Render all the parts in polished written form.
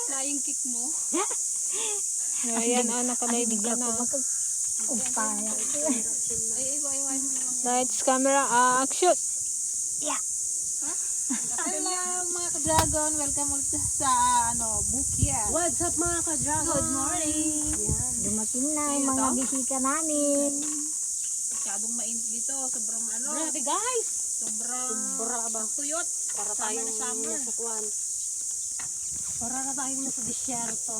Flying kick mo. Ayan, nakalive ka na. Upaya. Ay, iwan mo lang. Lights, camera, action! Hello mga ka-dragon, welcome ulit sa Bukya. What's up mga ka-dragon? Good morning. Dumating na yung Ayun, mga ito? bisita namin. Masyadong mainit dito, sobrang Grabe guys! sobrang ba? tuyot. Para Summer tayong na summer. nasa kuwan. Para na tayong nasa disyerto.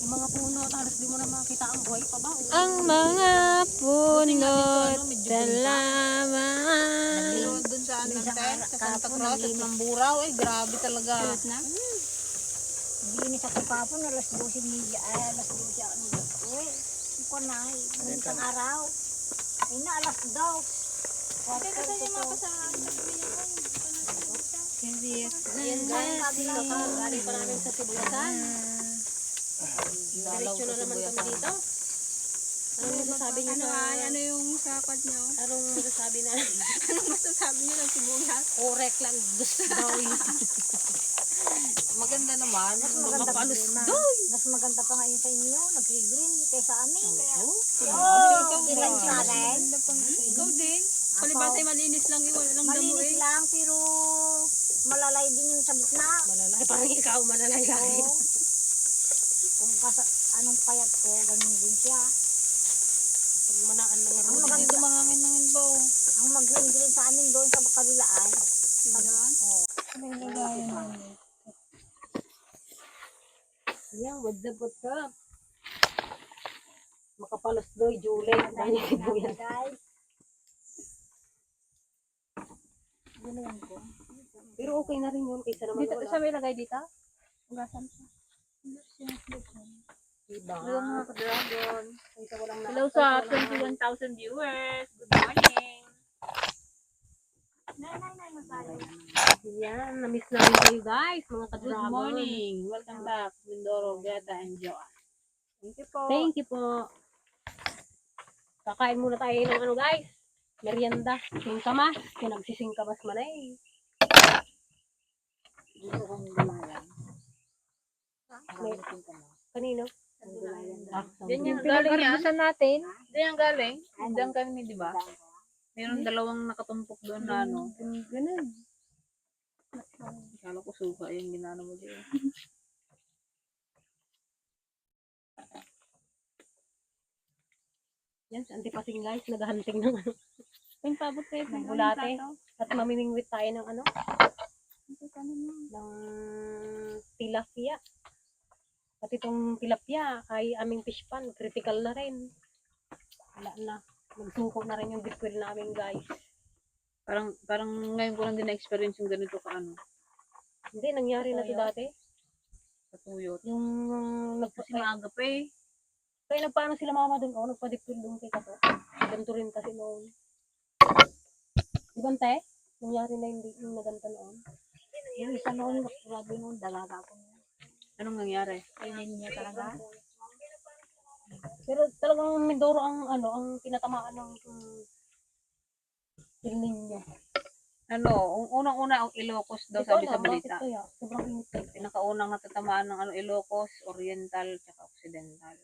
Yung mga puno, halos di mo na makita ang buhay pa ba? Ang mga puno, salamat. Pero dun sa Anantay, sa Santa Cruz at Mamburao, ay grabe talaga. Binis ako kapon, alas 12:30, alas 12 ako uwi. Iko na, isang araw. Ay na, alas 2. Kasi yung mga kasama sa Ayan guys, galing pa namin sa Sibuyasan. Diretso na naman kami dito. Anong masasabi niyo sa... Ano yung sakot nyo? Anong masasabi na? Anong masasabi nyo ng sibuyas? Orek lang gusto daw yun. Maganda naman. Mas maganda pa Mas maganda pa ngayon sa inyo, nag-green kaysa amin. Ikaw din. Dilan sa akin. Ikaw din. Palibas ay malinis lang yun. Walang damo Malinis eh. lang, pero malalay din yung sa gitna. Malalay, parang ikaw malalay lagi. Oo. Kung anong payat ko, ganun din siya. Pag manaan ng Ang rin. maganda, Ito mangangin ba oh. ang mag-green sa amin doon sa kabilaan. Tingnan. Ayan, what's up? Makapalos doy, July. Dahil yung Sibuyan. Guys. Ganoon ko. Pero okay na rin yun kaysa naman Dito, wala. sa may lagay dito? Ugasan siya. Diba? Hello mga ka-dragon. Kaysa walang Hello sa 21,000 viewers. Good morning. Ayan, na-miss namin kayo guys, mga Good ka-dragon. morning. Welcome back. Mindoro, Greta, and Joanne. Thank you po. Thank you po. Kakain muna tayo ng ano guys, merienda. Singkamas. Pinagsisingkamas man eh. Kanino? Yan yung Galing galing yan. natin. Diyan yung galing. Diyan kami, di ba? Mayroon dalawang nakatumpok doon na ano. Ganun. Kala ko suka yung ginano mo dyan. Yan, si Antipasing guys, naghahunting ng ano, Yung pabot kayo ng bulate. At mamimingwit tayo ng ano, ng tilapia. At itong tilapia ay aming fish pan, critical na rin. Wala na. Magsuko na rin yung dipwil namin guys. Parang ngayon ko lang din na-experience yung ganito ka ano. Hindi, nangyari na to dati. Katuyot. Yung Kasi maaga pa eh. kaya nagpaano sila mama doon, nagpadipwil doon kay Kato. Ganito rin kasi noon. Di ba, te? Nangyari na hindi yung naganta noon. Yung isa noon, grabe noon, dalaga ko. Anong nangyari? Kainin niya talaga. Pero talagang Mindoro ang ano, ang tinatamaan ng El Niño. Ano, unang-una ang Ilocos daw sabi sa balita. Bakit kaya? Sobrang init eh. Pinakaunang natatamaan ng ano Ilocos, Oriental, tsaka Occidental.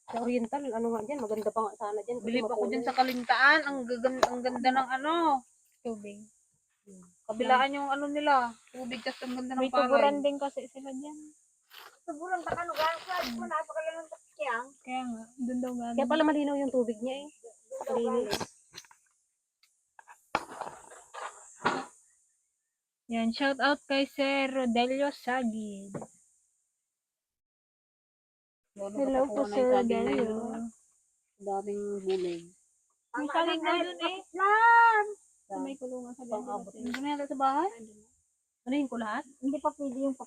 Sa Oriental, ano nga dyan, maganda pa nga sana dyan. kasi Bilib ako mapuno. dyan sa Kalintaan, ang ganda ng ano, Tubig. kabilaan yung ano nila, tubig kasi ang ganda ng May palay. tuburan din kasi sila dyan. Tuburan ka kanugan, sa mo napakalang takyang. Kaya nga, doon daw nga. Kaya pala malinaw yung tubig niya eh. Malinis. Yan, shout out kay Sir Rodelio Sagid. Hello po, Sir Rodelio. Daming bulig. Ang saging daw dun eh. Lan! Sa may kulungan sa Pang-abot. Hindi na yata sa bahay? Ano yun ko lahat? Hindi pa pwede yung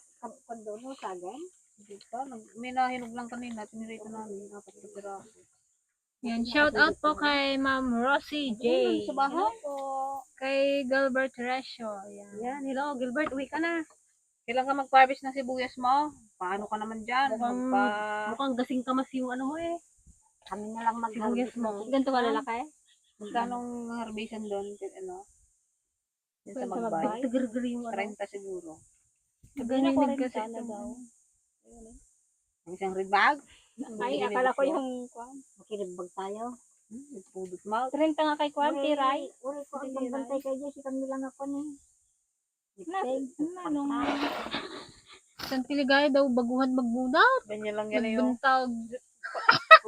pandono sa akin. Hindi pa. May nahinog lang kanina. Tinirito namin. Apat na piraso. Yan, shout out po kay Ma'am Rosie J. Sa bahay po. Kay Gilbert Resio. Yan. Yan, hello Gilbert, uwi ka na. Kailan ka mag-harvest ng sibuyas mo? Paano ka naman dyan? Mukhang gasing kamas yung ano mo eh. Kami na lang Sibuyas mag-harvest mo. mo. Ganito ka lalaki? Magkanong harvestan doon? Ano? Yun sa Sa Magbay. Magbay. Tigir-giri yung ano. 30 siguro. Nagrinig kasi Sana ito. daw. Ang isang rebag. Ay, akala ko yung kwan. Makiribbag tayo. Pudot mouth. 30 nga kay Kwan, Tiray. Uri ko ang magbantay kayo dyan. Si Camila nga ko ni. Nung isang Tiligaya daw baguhan magbudat. Ganyan lang yan yung Nagbuntag.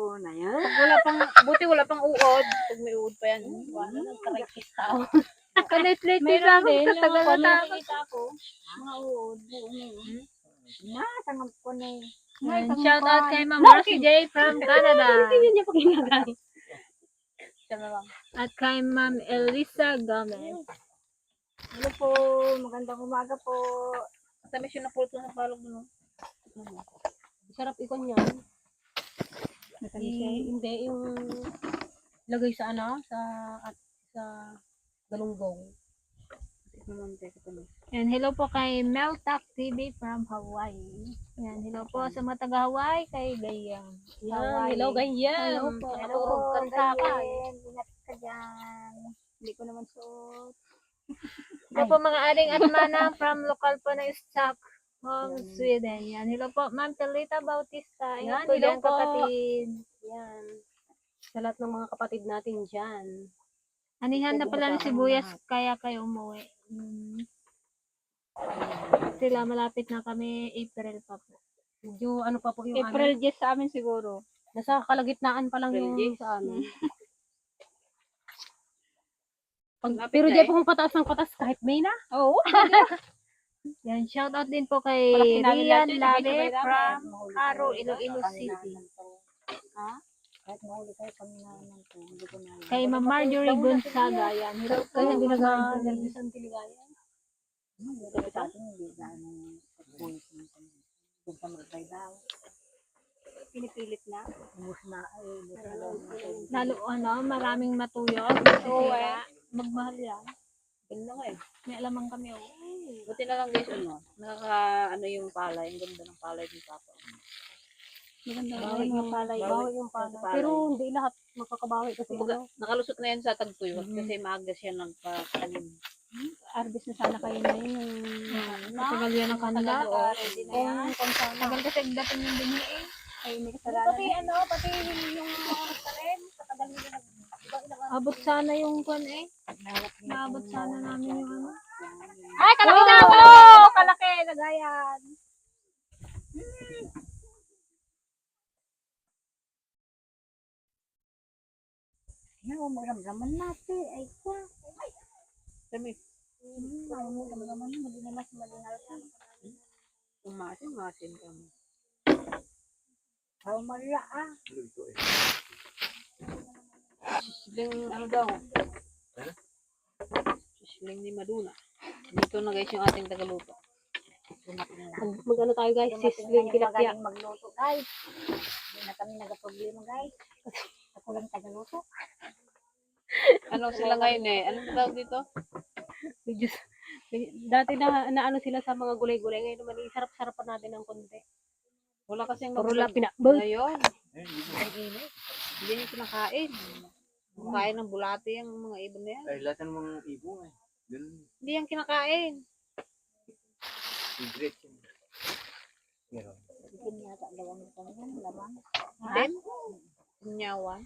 Oo na yan. pag wala pang, buti wala pang uod. Pag may uod pa yan. Wala, nagkarakis tao. Kalit-lit Meron ako. din. Katagal na tayo. Nakikita ko. Mga uod. Buong na, tangap ko ni. Shout out kay Ma'am Rosie J from Canada. Hindi niya pa ginagay. Siya na lang. At kay Ma'am Elisa Gomez. Hello po. Magandang umaga po. Tamis yung napulto ng palog mo. Sarap ikon yan. Hindi yung lagay sa ano, sa galunggong. And hello po kay Meltak TV from Hawaii. Yan, hello po sa mga taga Hawaii kay Gayang. Yan, hello gayam. Hello po. Naturog ka sa akin. Gayen. Ingat ka dyan. Hindi ko naman suot. Hello po mga aring at manang from lokal po na Stockholm, Sweden. Yan, hello po Ma'am Pelita Bautista. Yan, Ingat po hello dyan po. kapatid. Yan. Sa lahat ng mga kapatid natin dyan. Anihan na pala ng sibuyas kaya kayo umuwi. Sila malapit na kami, April pa po. Medyo ano pa po yung April 10 sa amin siguro. nasa kalagitnaan pa lang April yung 10. sa amin. Lapit Pero na di eh. pa kung pataas ng patas kahit May na. Oo. Yan, shout out din po kay Palaki namin lahat Rian yun, Labe sabay-sabay from namin. Haro, Iloilo City. Ha? Kahit mahuli kayo pag naman po. Hindi ko na. Kay Ma'am Marjorie Gonzaga. Yan, hello po. Kaya ginagawa ng Tiligaya. Hindi sa atin. Hindi na pulis mo sa mga. Kung sa magbay daw. Pinipilit na. Ubus na. Ay, ubus na daw. Lalo, maraming matuyot. Masisira. Magmahal yan. Ganun lang eh. May alamang kami. Oh. Buti na lang guys, ano yung palay. Ang ganda ng palay ni Papa. Maganda Bawi yung palay. Bawi yung palay. Pero hindi lahat makakabawi kasi Kumbaga, ano, nakalusot na yan sa tagtuyot kasi maaga siya nagpatanim. arbis na sana kayo na yun. Matagal yan ang kanila. Ready na yan. Tagal kasi dating yung binhi eh. Ay, may kasalanan. Pati ano, pati yung talim, katagal nila nag Abot sana yung kwan eh. Naabot sana namin yung ano. Ay, kalaki na ako! Kalaki! Nagayan. Yan, maramdaman natin. Ay, kwa. Dami. Maramdaman natin. Hindi na mas malingal ka. Umasin kami. How mara ah. Sisling ano daw? Sisling ni Maduna. Dito na guys yung ating tagaluto. Mag-ano tayo guys, sisling tilapia. Magaling magluto, guys. Hindi na kami nag-problema, guys. Ako lang tagaluto. Ano sila ngayon eh? Anong tawag dito? Medyo, dati na ano sila sa mga gulay-gulay. Ngayon naman, isarap-sarapan natin ng konti. Wala kasing Puro mag-vlog lapina. ngayon. Ang init. Hindi niya kinakain. Kumakain ng bulati ang mga ibon na yan. Ay, lahat ng mga ibon eh. Ganun. Hindi yan kinakain. Secret yun. Meron. Bikin yata gawang ito ngayon. Lamang. Then, nyawan.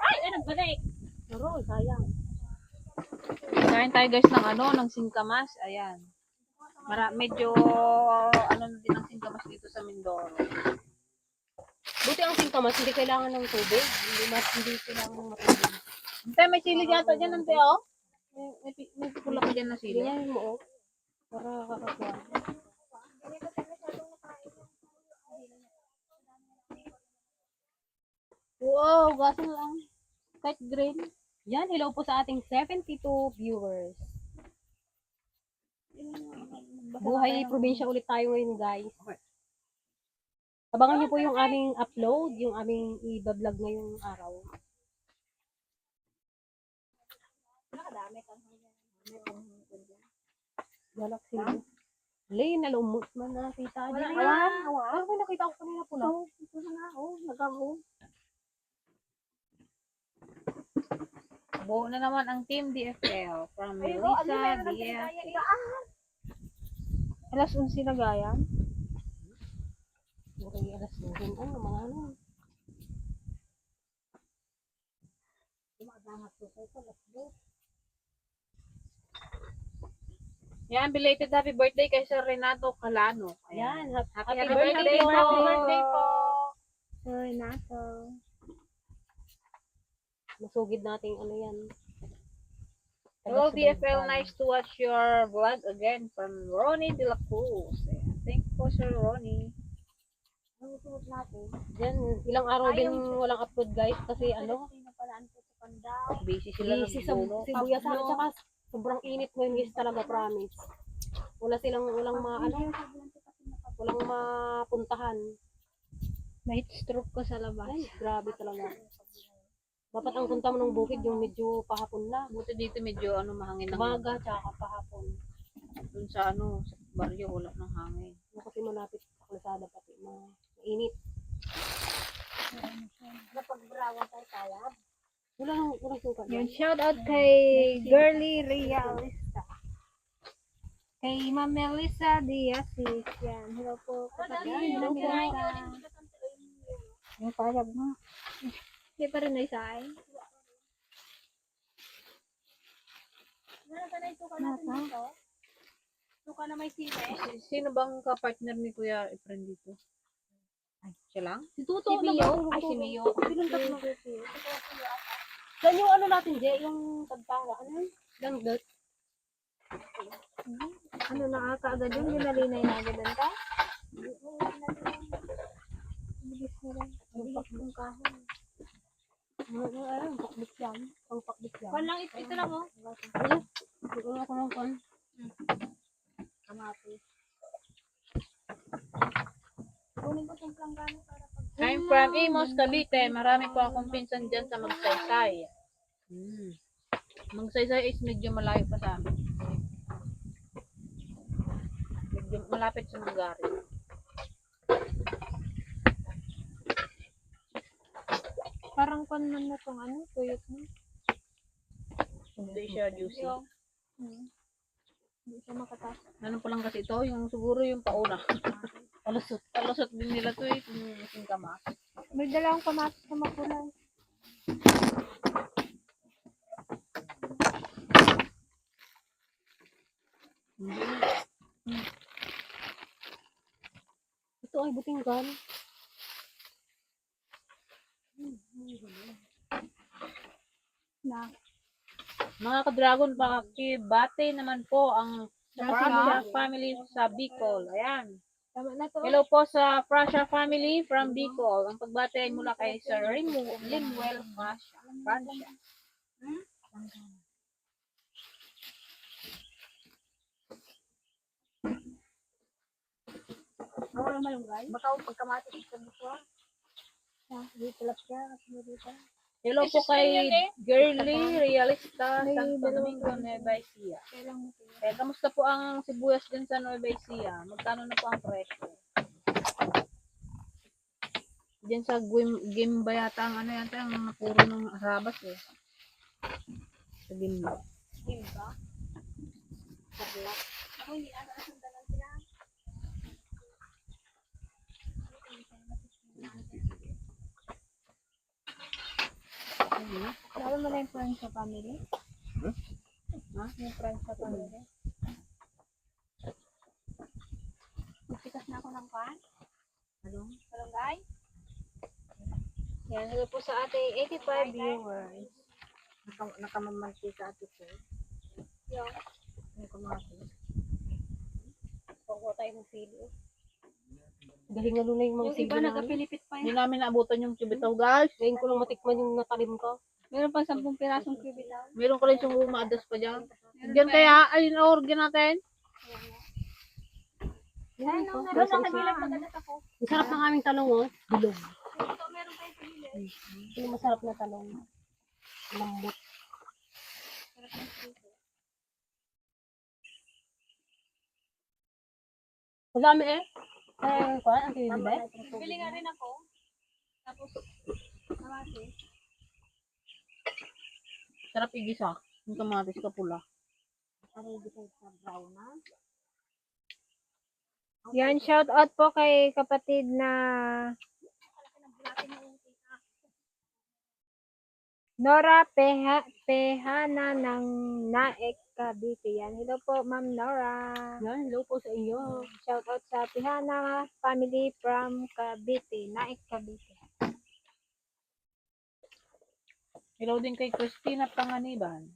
Ay, anong balik? Pero, sayang. Kain tayo guys ng ng singkamas. Ayan. Medyo ano na din ang singkamas dito sa Mindoro. Buti ang singkamas, hindi kailangan ng tubig. Hindi kailangan ng matubig. Ante, may sili yata dyan, ante, oh. May pula pa dyan na sili. Ganyan mo, oh. Para kakakuha. Wow, gaso lang. Kahit green. Yan, hello po sa ating 72 viewers. Buhay probinsya ulit tayo ngayon, guys. Abangan niyo po yung aming upload, yung aming i-vlog ngayong araw. Galaxy. Lay, nalumot man na kita. Wala Di yan. Ay, may nakita ko kanina pula. Ito na nga, oh. Nagago. Buo na naman ang Team DFL from Ay, Melissa meron ng Diaz. pinagaya ikaan. Alas 11 na gaya. Okay, alas 2. Mga ano. Dumadaan ako sa ito, let's go. Yan, belated happy birthday kay Sir Renato Calano. Ayan, Ayan. happy Happy birthday birthday po. po. Happy birthday po. Sir Renato. Masugid nating ano yan. Hello DFL, Taga-Subaybayan. nice to watch your vlog again from Ronnie De La Cruz. Ayan. Thank you po Sir Ronnie. Ang suot natin. Yan, ilang araw din walang upload guys kasi ano, Sino pala ang tutukan daw. Busy sila busy sa nagbulo. sibuyas sa tsaka sobrang init ngayon guys talaga, promise. Walang mapuntahan. May stroke ko sa labas. Ay, grabe talaga. Dapat ang punta mo ng bukid yung medyo pahapon na. Buti dito medyo mahangin ng Umaga tsaka kapahapon. dun sa sa baryo wala ng hangin. Kasi malapit sa kalsada pati mainit. Napagbrawan tayo kaya. Walang sukat. Yun, shout out kay Girly Realista. Kay Ma'am Melissa Diaz. Yan, hello po. Kapatid na Melissa. Yung payag mo. Hindi pa rin naisay. Nasa na ito ka natin dito? Suka na may sili. Sino bang ka-partner ni Kuya Efren dito? Ay, siya lang? Si Tuto Si Mio? Ay, si Mio. Silang tatlo. Ito Dan yung ano natin, Je, yung tagtawa. Ano yun? Langdot. Ano nakakaagad yun? Dinalinay na agad ang ta? Bilis na lang. Yung kahon. Ano, pakbit yan. Pang pakbit yan. Kwan lang, ito lang oh. Ano ko ng pan? kamatis. Kunin ko itong planggano para pag... I'm from Imos, Cavite. Marami po akong pinsan dyan sa Magsaysay. Magsaysay is medyo malayo pa sa amin. Medyo malapit sa Magari. Parang kwan man na itong ano, tuyot mo. Hindi siya juicy. Hindi siya makatas. Ano pa lang kasi ito, yung siguro yung pauna. Palusot. Palusot din nila to eh, kung masing kamas. May dalawang kamatis na makulay. Ito ay butinggan. Na. Mga ka-dragon, pakibate naman po ang Prasha family sa Bicol. Ayan. Tama na to. Hello po sa Prasha family from Bicol. Ang pagbate ay mula kay Sir Linwell Prasha. Prasha. Nawala malunggay? Baka pagkamatis sa buko. Di tulap siya. Dito. Hello po kay Girly Realista Santo Domingo, Nueva Ecija. Eh, kamusta po ang sibuyas din sa Nueva Ecija? Magkano na po ang presyo? Diyan sa Gimba yata ang ano yata, ang napuro ng arabas eh. Sa Gimba. Ako hindi ata asundalan sila. Lalo mo na yung friends sa family? Ha? Yung friends sa family? Magpikas na ako ng pan. Ano? Malunggay? Yan, hello po sa ating 85 viewers. Nakamamanti sa ato po. Yung. Ano kumati? Pagkuha tayo ng sili. Galing nga na yung mga Yung sili iba na ano. nagkapilipit pa Hindi yan. namin naabutan yung kibitaw guys. Ngayon ko lang matikman yung natalim ko. Meron pa 10 pirasong kibitaw. Meron ko rin yung umaadas pa dyan. Diyan kaya, ayun na organ natin. Ay, no, meron na kagilang magadat ako. Ang sarap ng aming talong, oh. Bilog. Ito, meron kayo sa gilid. Yung masarap na talong. Lambot. Madami eh. Ay, kuhan, ang tinidibe. Bili nga rin ako. Tapos, kamatis. Sarap igisa. Yung kamatis kapula. Aray, di kayo sa brown na. Yan, shout out po kay kapatid na Nora Pehana ng Naek, Cavite. Yan, hello po, Ma'am Nora. Yan, hello po sa inyo. Shout out sa Pehana family from Cavite, Naek, Cavite. Hello din kay Christina Panganiban.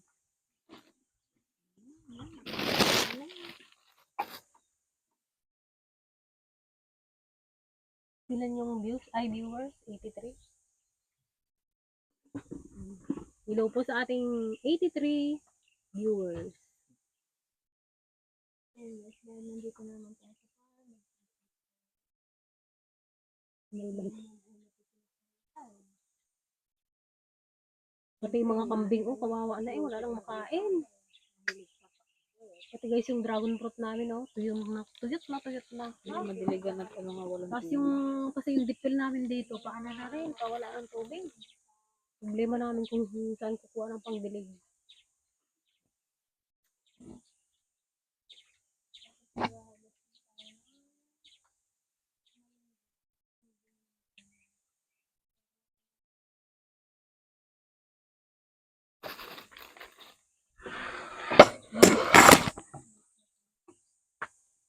Ilan yung views? Ay, viewers? 83. Hello po sa ating 83 viewers. Nandito naman po. Pati yung mga kambing, oh, kawawa na wala nang makain. Pati guys, yung dragon fruit namin, oh, tuyot na. Yung madiligan at ano nga walang Tapos tubig. kasi yung dipil namin dito, paano na rin, pawala ng tubig. Problema namin kung saan kukuha ng pangdilig.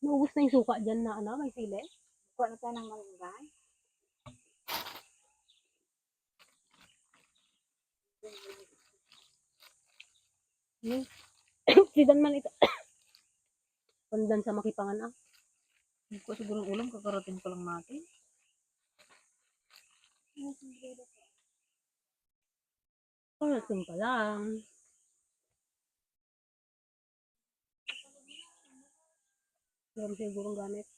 Naubos na yung suka dyan na ano, may sili. Kuha na tayo ng malunggay. Sidan man ito. Pandan sa makipangan ah. Hindi ko siguro ng ulam, kakarating ko lang natin. Parating pa lang. Meron sigurong gamit.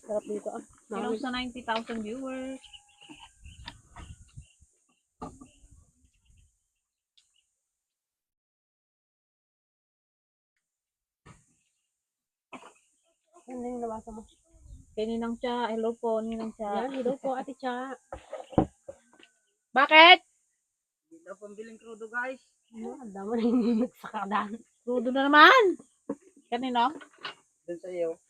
Sarap dito ah. Hello sa 90,000 viewers. Ano yung nabasa mo? Kay Ninang Cha. Hello po, Ninang Cha. Yan, hello po Ate Cha. Bakit? Hindi daw pambiling krudo guys. Ano, ang dami na yung nagsakadan. Rudo na naman. Kanino? Doon sa iyo.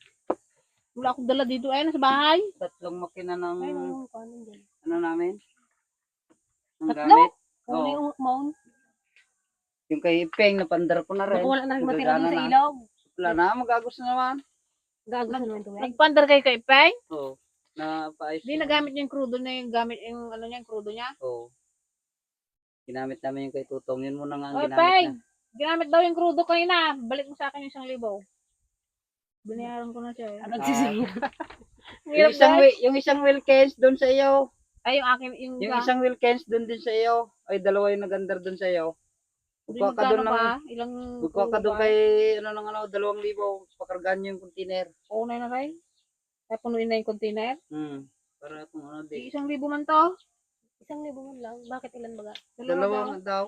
Wala akong dala dito ay nasa bahay. Tatlong makina ng Ay, ano, kanin dyan. ano namin. Ang Tatlo? gamit. Ano Oo. yung mount? Yung kay Peng, napandar ko na rin. Baka wala na rin matira Magagana dun sa na. ilog. Wala na, magagos na naman. Gago sa naman ito. Nagpandar kayo kay Peng? Oo. Napaayos. Hindi nagamit niya yung crudo na yung gamit yung ano niya, yung crudo niya. Oo. Ginamit namin yung kay Tutong. Yun muna nga ang Oy, ginamit Peng! na. Ginamit daw yung crudo kanina. Balik mo sa akin yung 1,000. Binayaran ko na siya eh. Nagsisira. Yung isang Wilkins doon sa iyo. Ay, yung akin, yung Yung isang Wilkins doon din sa iyo. Ay, dalawa yung nagandar doon sa iyo. Magkuha ka doon ng... Ilang Magkuha ka doon kay, ano, 2,000. Pakargaan niyo yung container. Oo na rin. Kaya punuin na yung container. Para kung ano Di din. 1,000 man to. 1,000 man lang. Bakit ilan baga? Dalawa nga daw.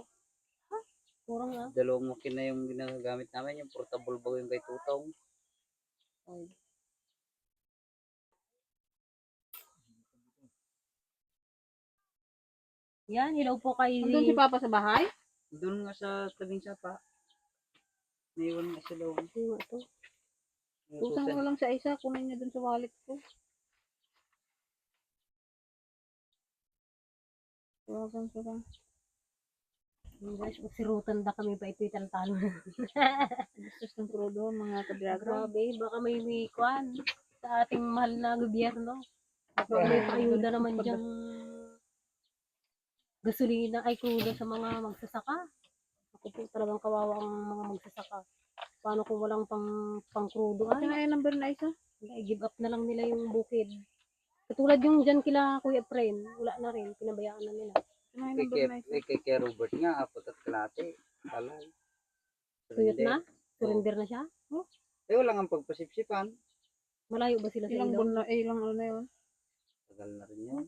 Kurang nga. Dalawang makina yung ginagamit namin. Yung portable bago yung kay Tutong. Yan, hello po kay... Andun si Papa sa bahay? Doon nga sa tabing sapa. Naiwan nga siya doon. Ano ito? Tusang ko lang sa isa. Kunin niya dun sa wallet ko. Tawagan ko lang. Guys, magsirutan da kami pa ito'y talo. Gusto ng crudo, mga kadragra. Grabe, baka may kwan sa ating mahal na gobyerno. Baka may paayuda naman diyang gasolina ay crudo sa mga magsasaka. Ako po talagang kawawa ang mga magsasaka. Paano kung walang pang crudo Ano na yung number na isa? give up na lang nila yung bukid. Katulad yung dyan kila Kuya Pren, wala na rin, pinabayaan na nila. Ano yung number na isa? Kay Robert nga, 4 at kalate. Talay. Tuyot na? Surrender na siya? Eh, wala nga pagpasipsipan. Malayo ba sila sa Ilang ilaw? buwan na, ilang ano na yun? Tagal na rin yun.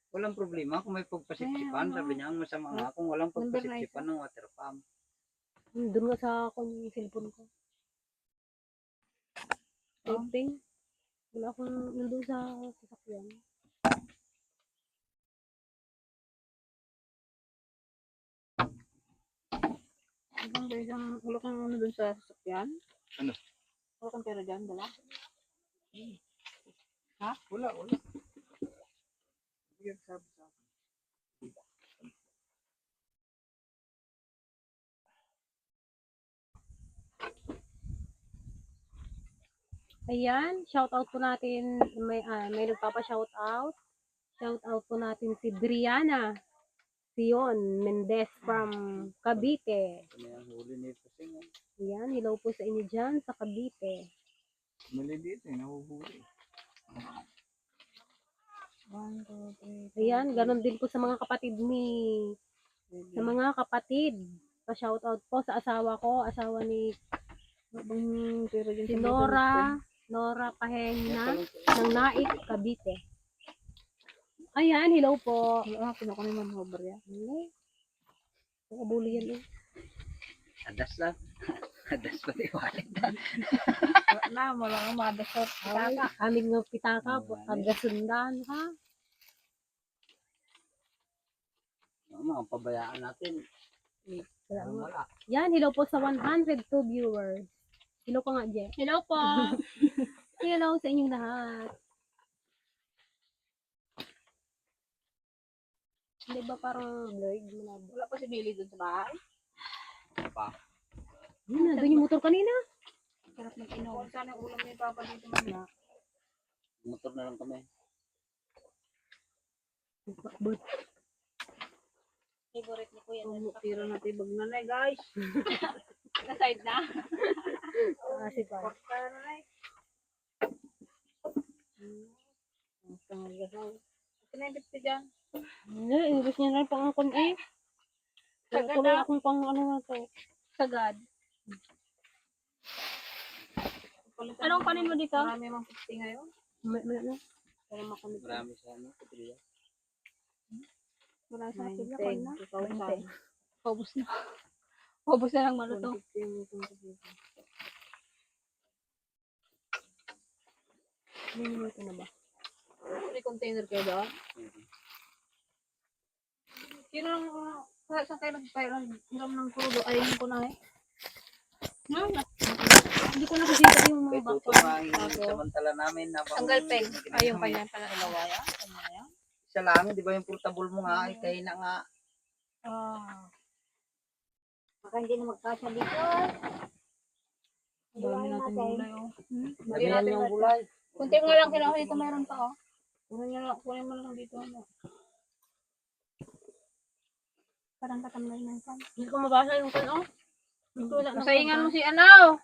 Walang problema kung may pagpasipsipan. Sabi niya, ang masama nga kung walang Number na pagpasipsipan ng water pump. Doon nga sa akong cellphone ko. Shopping. Wala akong nandun sa sasakyan. Wala kang ano dun sa sasakyan? Ano? Wala kang pera dyan, dala? Wala. Bigyan sabi sa akin. Ayan, shout out po natin, may nagpapa-shout out. Shout out po natin si Driana Sion Mendez from Cavite. Ano yung huli ni Pasing? Ayan, hello po sa inyo dyan sa Cavite. Maliliit nahuhuli. Ayan, ganon din po sa mga kapatid Pa-shout out po sa asawa ko, asawa ni si Nora Pahena ng Naik, Cavite. Ayan, hello po. Kinukunin mo ng hover yan. Nakabuli yan eh. Hadas lang. Hadas pa di wallet. Wala kang madasot. Ay, aming nga pitaka, agasundan ha. Mga pabayaan natin. Wala. Yan, hello po sa 102 viewers. Hello ka nga, Je. Hello po. Hello sa inyong lahat. Hindi ba parang blurred? Wala pa si Billy dun sa bahay. Pa. Nandun yung motor kanina. Sarap mag-inom. Sana ulam ni Papa dito mamaya. Motor na lang kami. Favorite ni Kuya. Tira natin bag nanay, guys. Na-side na. Si Pa. Kinagit ka dyan. Hindi, English niya na pang angkon eh. Sagad Tuloy na. akong pang ano na to. Sagad. Anong kanin mo dito? Marami mang 50 ngayon. Para makamit. Marami sa ano. Patriya. Wala sa akin na. Paubos na. Paubos na lang maluto. Minuto na ba? May container kayo doon? Sino lang, saan kayo nagpairan? Hiram ng kurudo, ayun ko na eh. Hindi ko nakikita yung Kay mga Tuto bako. nga yung samantala namin. Tanggal peg. Ayun kanya pala ilawaya. Isa lang, di ba yung portable mo nga, ay kaya na nga. Baka hindi na magkasya dito. Dami natin gulay oh. Dami natin yung gulay. Kunti nga lang kinuha dito, mayroon pa oh. Kunin mo lang dito ano. Parang katamlay ng pan. Hindi ko mabasa yung kano. Masaingan mo si ano.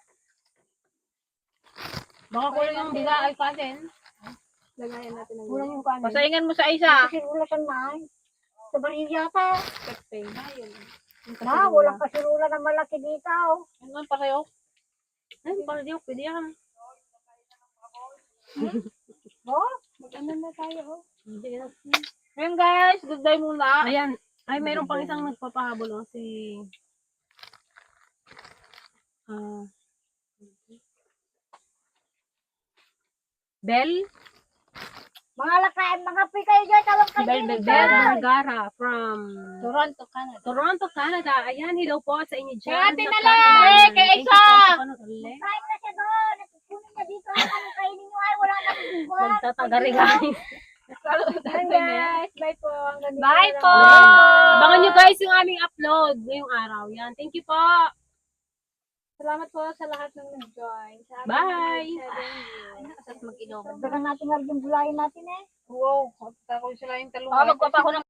Baka kulang yung biga ay katin. Lagayan natin ng Kulang yung kanin. Pasaingan mo sa isa. Kasi wala siyang mahal. Sa baril yata. Pepe na yun. Na, walang kasirula na malaki dito. Ano pa kayo? Ay, para di ako pwede yan. Mag-ano na tayo, oh. Ngayon guys, good day muna. Ayan. Ay, mayroon pang isang nagpapahabol oh, si Bel Mga lakain, mga pi kayo dyan. Tawag kayo Bel dito. Vergara from Toronto, Canada. Toronto, Canada. Ayan, hello po sa inyo dyan. Kaya sa tinala, Canada. kay Thank you Isa. po sa panonood. Kain na siya doon. Kunin niya dito. Ano kainin niyo ay wala na buwan. Magtatagaringan. Ayan guys. Bye po. Bye po! Abangan nyo guys yung aming upload ngayong araw. Yan. Thank you po. Salamat po sa lahat ng nag-join. Bye! Asat mag-inom. Baka natin nga yung bulayin natin eh. Wow, ako sila yung talong. Magpapa ako ng